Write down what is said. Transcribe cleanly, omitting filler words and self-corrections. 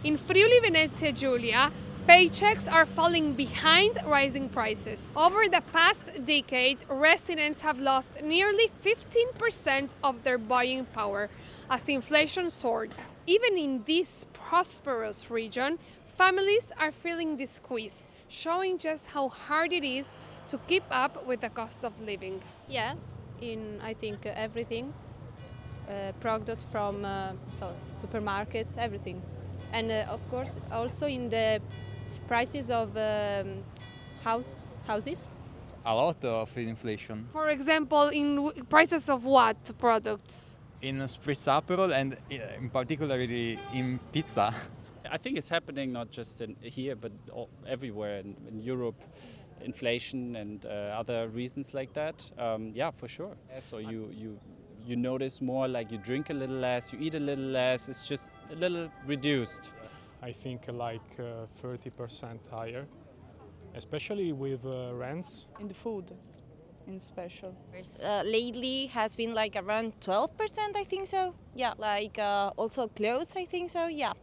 In Friuli Venezia Giulia, paychecks are falling behind rising prices. Over the past decade, residents have lost nearly 15% of their buying power as inflation soared. Even in this prosperous region, families are feeling the squeeze, showing just how hard it is to keep up with the cost of living. Yeah, in I think everything, products from supermarkets, everything, and of course also in the prices of houses. A lot of inflation For example, in prices of what products? in spritz Aperol and in particularly in pizza. I think it's happening not just here, but everywhere in Europe. Inflation and other reasons like that. Yeah, for sure. So you notice more, like you drink a little less, you eat a little less. It's just a little reduced. I think like 30% higher, especially with rents. In the food in special. Lately has been like around 12%, I think so. Yeah, like also clothes, I think so. Yeah.